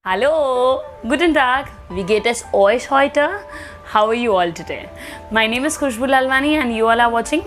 Hallo, guten Tag, wie geht es euch heute? How are you all today? My name is Khushbu Lalwani and you all are watching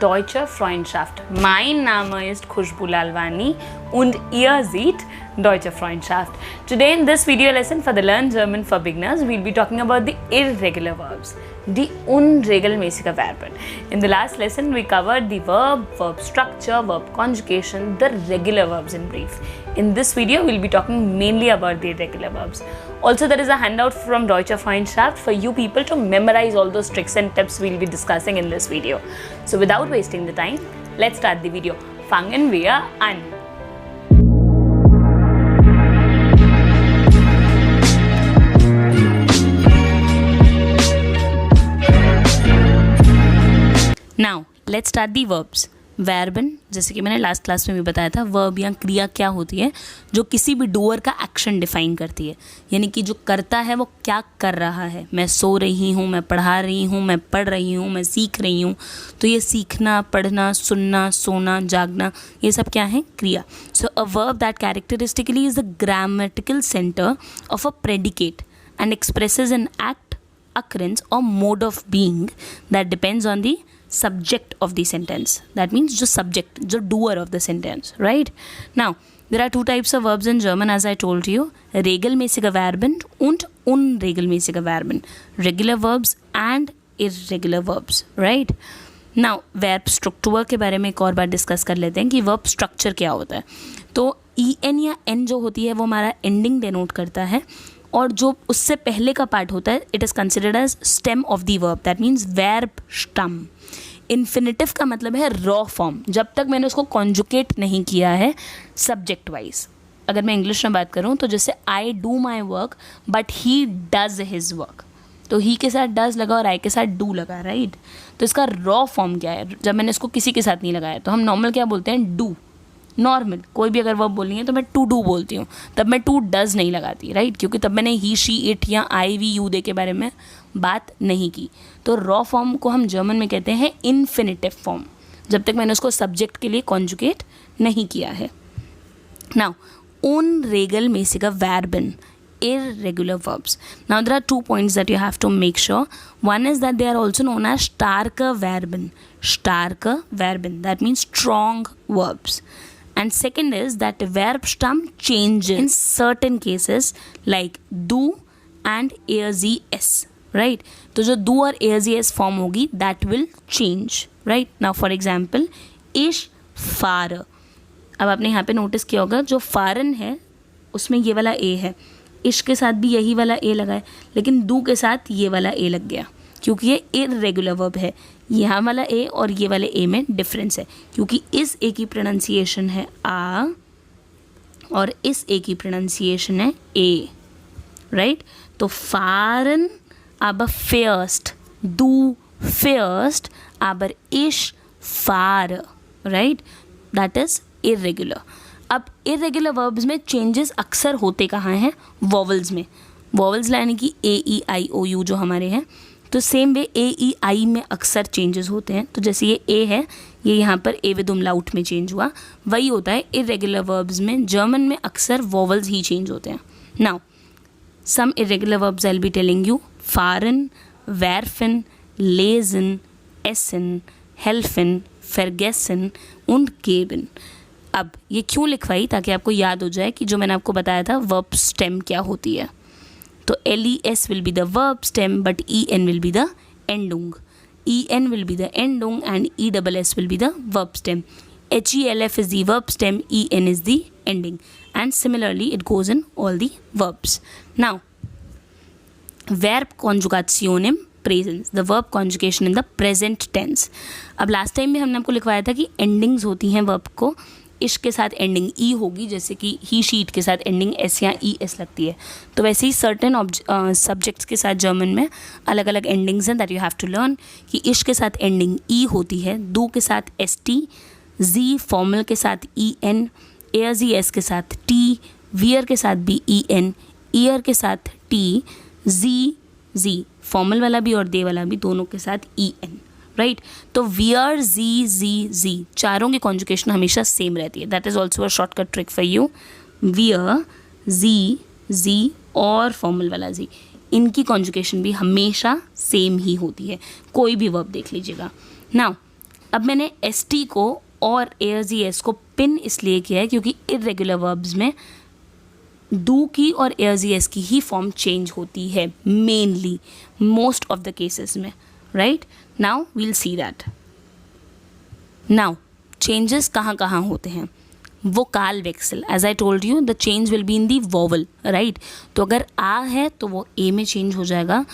Deutsche Freundschaft. Mein Name ist Khushbu Lalwani und ihr seht Deutsche Freundschaft. Today in this video lesson for the Learn German for Beginners, we'll be talking about the irregular verbs, die unregelmäßige Verben. In the last lesson, we covered the verb, verb structure, verb conjugation, the regular verbs in brief. In this video, we'll be talking mainly about the irregular verbs. Also, there is a handout from Deutsche Freundschaft for you people to memorize all those tricks and tips we'll be discussing in this video. So without wasting the time, let's start the video. Fangen wir an. Now, let's start the verbs. वर्बन, जैसे कि मैंने last class में भी बताया था, verb या क्रिया क्या होती है जो किसी भी डूअर का एक्शन डिफाइन करती है, यानी कि जो करता है वो क्या कर रहा है. मैं सो रही हूँ, मैं पढ़ा रही हूँ, मैं पढ़ रही हूँ, मैं सीख रही हूँ. तो ये सीखना, पढ़ना, सुनना, सोना, जागना, ये सब क्या है? क्रिया. So a verb that characteristically is the grammatical centre of a predicate and expresses an act, occurrence or mode of being that depends on the subject of the sentence. That means जो subject, जो doer of the sentence, right? Now, there are two types of verbs in German, as I told you: regelmäßige Verben und unregelmäßige Verben. Regular verbs and irregular verbs, right? Now, verb structure के बारे में एक और बार discuss कर लेते हैं कि verb structure क्या होता है. तो en या n जो होती है वो हमारा ending denote करता है, और जो उससे पहले का पार्ट होता है it is considered as stem of the verb. That means verb stem. Infinitive का मतलब है रॉ फॉर्म, जब तक मैंने उसको कॉन्जुकेट नहीं किया है सब्जेक्ट वाइज. अगर मैं इंग्लिश में बात करूँ तो जैसे I do my work but he does his work, तो ही के साथ डज लगा और आई के साथ डू लगा, राइट? तो इसका रॉ फॉर्म क्या है? जब मैंने इसको किसी के साथ नहीं लगाया तो हम नॉर्मल क्या बोलते हैं? डू. नॉर्मल कोई भी अगर वर्ब बोलनी है तो मैं टू डू बोलती हूँ, तब मैं टू डज नहीं लगाती, राइट? क्योंकि तब मैंने ही, शी, इट या आई, वी, यू दे के बारे में बात नहीं की. तो रॉ फॉर्म को हम जर्मन में कहते हैं इन्फिनिटिव फॉर्म, जब तक मैंने उसको सब्जेक्ट के लिए कॉन्जुगेट नहीं किया है. Now, unregelmäßige Verben, irregular verbs. Now there are 2 points that you have to make sure. One is that they are also known as starke Verben. Starke Verben, that means strong verbs. And second is that verb stem changes in certain cases like do and AZS, right? तो जो do और AZS form होगी that will change, right? Now for example, ich fahre. अब आपने यहाँ पे notice किया होगा जो फारन है उसमें ये वाला ए है, इश के साथ भी यही वाला ए लगा है, लेकिन डू के साथ ये वाला ए लग गया क्योंकि ये इररेगुलर वर्ब है. यहाँ वाला ए और ये वाले ए में डिफरेंस है क्योंकि इस ए की प्रोनाउंसिएशन है आ और इस ए की प्रोनाउंसिएशन है ए, राइट? तो Faran aber fährst, du fährst, aber ich fahre, right? That is irregular. अब irregular verbs में changes अक्सर होते कहाँ हैं? vowels में. vowels यानी कि ए ई आई ओ यू जो हमारे हैं, तो सेम वे ए ई आई में अक्सर चेंजेस होते हैं. तो जैसे ये ए है, ये यहाँ पर ए विद umlaut में चेंज हुआ, वही होता है irregular verbs में. जर्मन में अक्सर vowels ही चेंज होते हैं. Now some irregular verbs I'll be telling you: fahren, werfen, lesen, essen, helfen, vergessen und geben. अब ये क्यों लिखवाई? ताकि आपको याद हो जाए कि जो मैंने आपको बताया था verb stem क्या होती है. तो les will be the verb stem but en will be the endung. en will be the endung and ess will be the verb stem. helf is the verb stem, en is the ending, and similarly it goes in all the verbs. Now, verb conjugationem presens, the verb conjugation in the present tense. अब last time भी हमने आपको लिखवाया था कि endings होती हैं verb को, इश के साथ एंडिंग ई होगी, जैसे कि ही, शीट के साथ एंडिंग एस या ई एस लगती है. तो वैसे ही सर्टेन सब्जेक्ट्स के साथ जर्मन में अलग अलग एंडिंग्स हैं that you have to learn. कि इश के साथ एंडिंग ई होती है, डू के साथ एस टी, जी फॉर्मल के साथ ई एन, एयर जी एस के साथ टी, वियर के साथ भी ई एन, ईयर के साथ टी, जी जी फॉर्मल वाला भी और दे वाला भी दोनों के साथ ई एन, राइट? तो वियर, जी जी जी चारों की कॉन्जुगेशन हमेशा सेम रहती है. That is also a shortcut trick for you. वियर, जी जी और फॉर्मल वाला जी, इनकी कॉन्जुगेशन भी हमेशा सेम ही होती है, कोई भी वर्ब देख लीजिएगा. नाउ अब मैंने एस टी को और एस को पिन इसलिए किया है क्योंकि इरेगुलर वर्ब्स में डू की और एस की ही फॉर्म चेंज होती है mainly, most of the cases में, right. Now we'll see that. Now changes कहाँ कहाँ होते हैं. वोकाल वेक्सल, as I told you the change will be in the vowel, right. तो अगर आ है तो वो ए में चेंज हो जाएगा.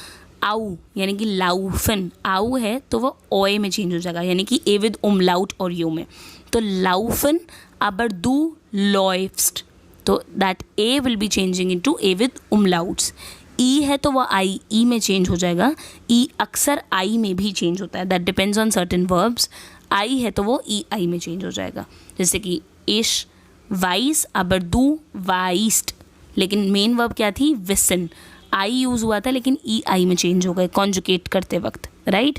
आउ यानी कि लाउफन, आउ है तो वो ओए में चेंज हो जाएगा, यानी कि ए विद उमलाउट और यू में. तो लाउफन aber du läufst, तो that A will be changing into A with umlauts. E है तो वह आई ई में चेंज हो जाएगा. ई अक्सर आई में भी चेंज होता है, that depends on certain verbs. I है तो वो ई आई में चेंज हो जाएगा, जैसे कि इश वाइस aber du weißt, लेकिन मेन वर्ब क्या थी, विसन. आई यूज़ हुआ था लेकिन ई आई में चेंज हो गए कॉन्जुगेट करते वक्त, right.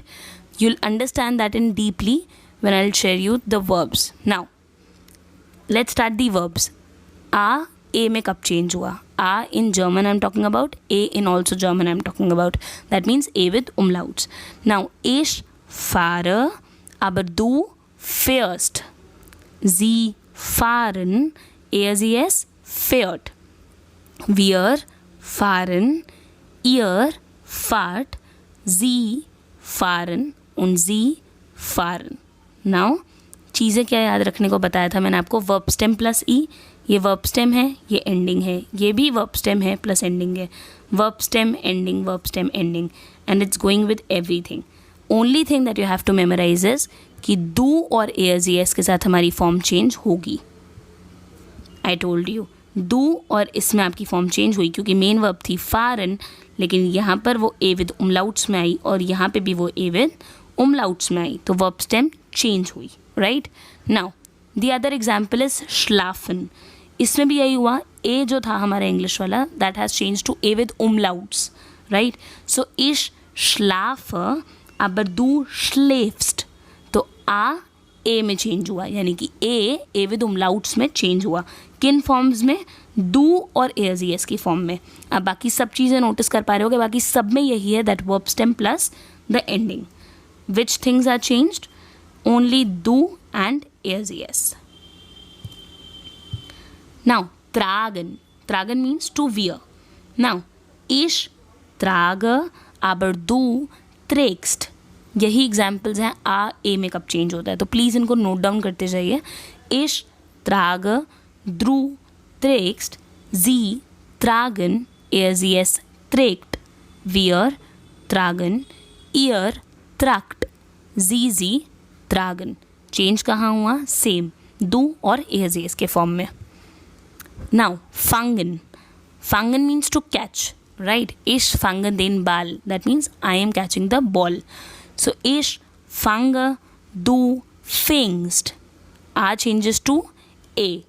You will understand that in deeply when I will share you the verbs. Now let's start the verbs. आ ए में कब चेंज हुआ. आ in German I am talking about, A in also German I am talking about, that means A with umlauts. Now ich fahre aber du fährst, sie fahren es fährt, wir fahren, ihr fahrt, sie fahren und sie fahren. Now चीज़ें क्या याद रखने को बताया था मैंने आपको, verb stem plus ई, ये वर्ब स्टेम है, ये एंडिंग है, ये भी वर्ब स्टेम है प्लस एंडिंग है. Verb stem ending, verb stem ending, and it's going with everything. Only thing that you have to memorise is कि डू और एस के साथ हमारी फॉर्म चेंज होगी. आई टोल्ड यू डू और इसमें आपकी फॉर्म चेंज हुई क्योंकि मेन वर्ब थी फारन, लेकिन यहाँ पर वो ए विद उमलाउट्स में आई और यहाँ पे भी वो ए विद उमलाउट्स में आई, तो वर्ब स्टेम चेंज हुई, right. Now the other example is श्लाफन. इसमें भी यही हुआ, ए जो था हमारा इंग्लिश वाला that has change to A with umlauts, right. So इश श्लाफ aber du schläfst, तो आ ए में चेंज हुआ, यानी कि ए विद उमलाउट्स में चेंज हुआ. किन फॉर्म्स में, डू और एस की फॉर्म में. अब बाकी सब चीज़ें नोटिस कर पा रहे होगे, बाकी सब में यही है that verb stem plus the ending. Which things are changed, only डू एंड एस. Now tragen, tragen means to wear. Now ich trage aber du trägst, यही एग्जाम्पल्स हैं. आ ए में कब चेंज होता है, तो प्लीज़ इनको नोट डाउन करते जाइए. ich trage, du trägst, sie tragen, es trägt, wir tragen, ihr tragt, sie tragen. Change कहाँ हुआ, सेम, डू और एस के फॉर्म में. Now fangen, fangen means to catch, right. Ich fange den Ball, that means I am catching the ball. So ich fange, du fängst, A changes to A.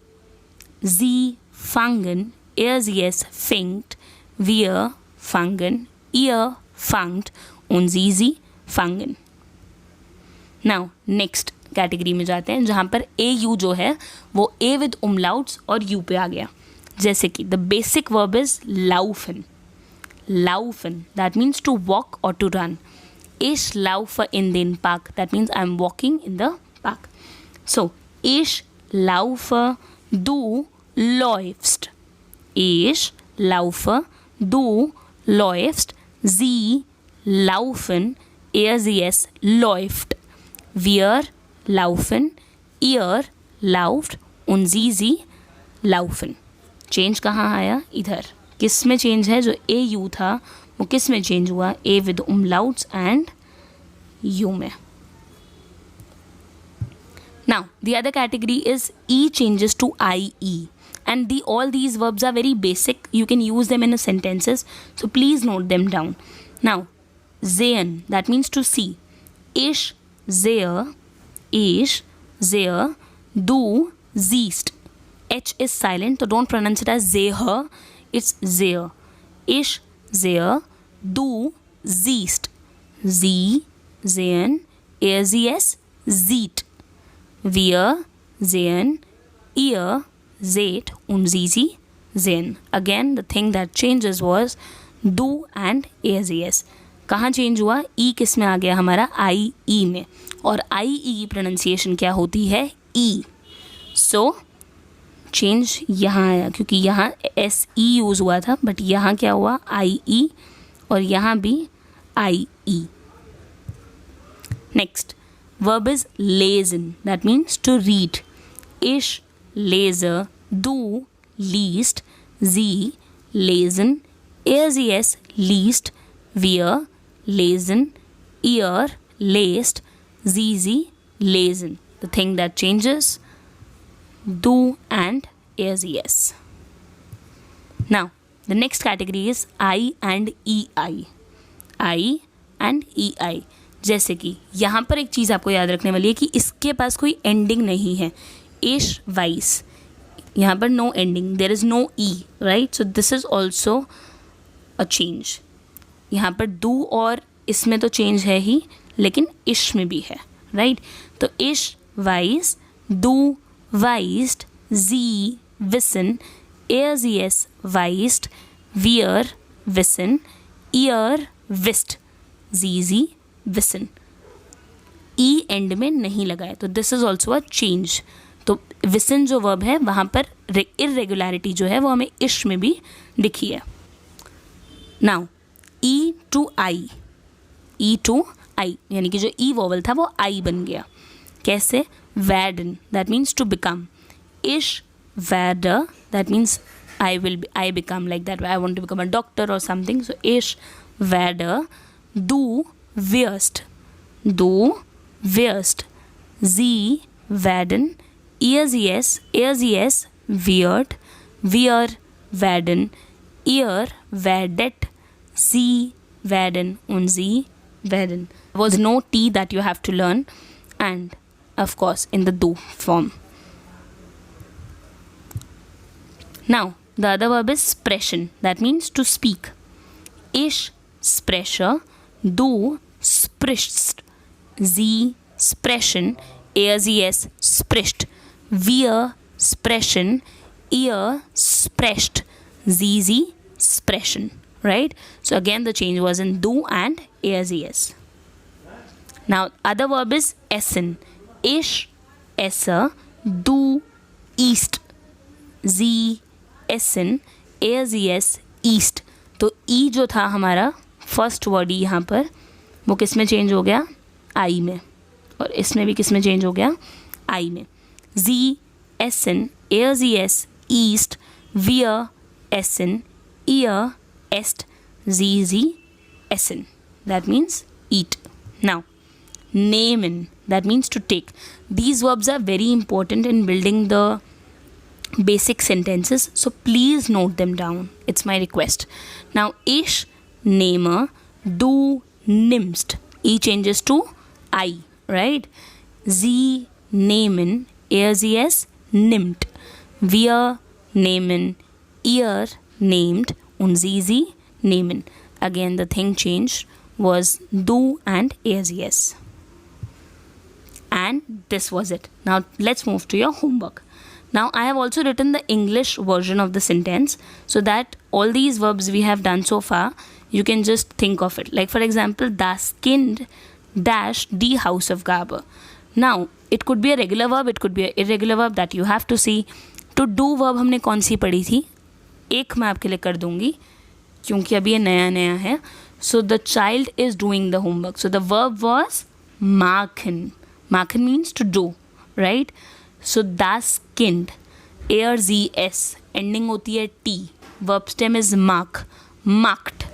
Sie fangen, es fängt, wir fangen, ihr fangt und sie fangen. Now next category में जाते हैं जहाँ पर ए you जो है वो ए with उमलाउट्स और you पे आ गया. जैसे कि द बेसिक वर्ब इज लाउफन. लाउफन दैट मीन्स टू वॉक और to run. Ich laufe in den Park, that means I am walking in the park. So ich laufe, du läufst. Ich laufe, du läufst, sie laufen, es läuft, wir laufen, ihr lauft und sie laufen. Change कहाँ आया, इधर. किस में change है, जो ए you था वो किस में चेंज हुआ, A with umlauts and U में. Now the other category is E changes to I E, and all these verbs are very basic, you can use them in a sentences, so please note them down. Now sehen, that means to see. Ich sehe, du siehst. H is silent, so don't pronounce it as sehe, it's sehe. Ich sehe, du siehst. Sie sehen, es sieht. Wir sehen, ihr seht und sie sehen. Again the thing that changes was do and ASES. कहाँ change हुआ? ई किस में आ गया हमारा? आई ई में, और आई ई की pronunciation क्या होती है? ई. सो चेंज यहाँ आया क्योंकि यहाँ एस ई यूज़ हुआ था, बट यहाँ क्या हुआ? आई ई, और यहाँ भी आई E. Next verb is lesen, that means to read. Ich lese, du liest, sie lesen, er sie es liest, wir lesen, ihr lest, sie lesen. The thing that changes, du and er sie es. Now the next category is I and EI. I and EI. जैसे कि यहाँ पर एक चीज़ आपको याद रखने वाली है कि इसके पास कोई एंडिंग नहीं है. इश वाइस, यहाँ पर no ending, there is no E, right. So this is also a change. यहाँ पर डू और इसमें तो चेंज है ही, लेकिन इश में भी है, राइट. तो इश वाइस, डू वाइस्ड, जी विसन, एयर जी एस वाइस्ड, वियर विसन, ईयर विस्ट, जी विसन. ई एंड में नहीं लगा है, तो this is also a change. तो विसन जो वर्ब है वहाँ पर इरेगुलरिटी जो है वो हमें इश में भी दिखी है. Now E to I, E to I यानी कि जो ई वोवल था वो आई बन गया. कैसे? वैडन, दैट मीन्स टू बिकम. इश वैडर, that means I become like that. I want to become a doctor or something. So ish werde. Du wirst. Du wirst. Sie werden. Er sie es wird. Wir werden. Ihr werdet. Sie werden und sie werden. There was no T that you have to learn, and of course in the do form. Now the other verb is sprechen, that means to speak. Ich spreche, du sprichst, sie sprechen, er sie es spricht, wir sprechen, ihr sprecht, sie sprechen. Right? So again the change was in do and er sie es. Now other verb is essen. Ich esse, du isst, sie essen, er sie es east. तो ई जो था हमारा first word ई यहाँ पर, वो किस में change हो गया? आई में. और इसमें भी किस में चेंज हो गया? आई में. जी एसन, er sie es east, wir essen, ihr esst, sie essen. That means eat. Now nehmen, that means to take. These verbs are very important in building the basic sentences, so please note them down. It's my request. Now ich nehme, du nimmst. E changes to I, right? Sie nehmen, er sie es nimmt. Wir nehmen, ihr nehmt und sie nehmen. Again the thing changed was do and er sie es. And this was it. Now let's move to your homework. Now I have also written the English version of the sentence so that all these verbs we have done so far, you can just think of it. Like for example, das Kind dash die Hausaufgabe. Now it could be a regular verb, it could be an irregular verb, that you have to see. To do verb हमने कौन सी पढ़ी थी? एक मैं आपके लिए कर दूंगी क्योंकि अभी ये नया नया है. So the child is doing the homework. So the verb was machen. Machen means to do, right? So das Kind, er sie es, ending होती है T. Verb stem is mark, marked,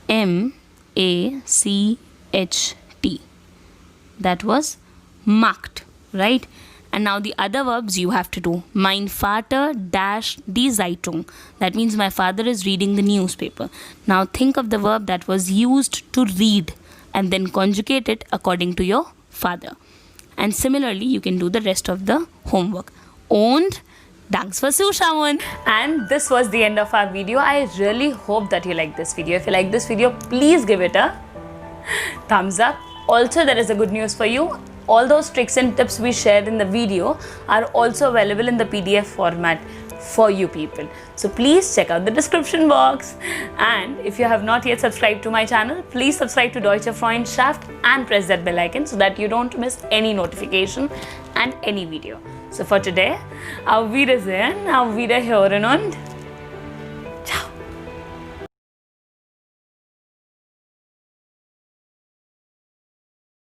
M-A-C-H-T. That was marked, right? And now the other verbs you have to do. Mein Vater dash die Zeitung. That means my father is reading the newspaper. Now think of the verb that was used to read and then conjugate it according to your father. And similarly, you can do the rest of the homework. Und thanks for zuschauen. And this was the end of our video. I really hope that you like this video. If you like this video, please give it a thumbs up. Also, there is a good news for you. All those tricks and tips we shared in the video are also available in the PDF format. for you people. So please check out the description box. And if you have not yet subscribed to my channel, please subscribe to Deutsche Freundschaft and press that bell icon so that you don't miss any notification and any video. So for today, auf Wiedersehen, auf Wiederhören und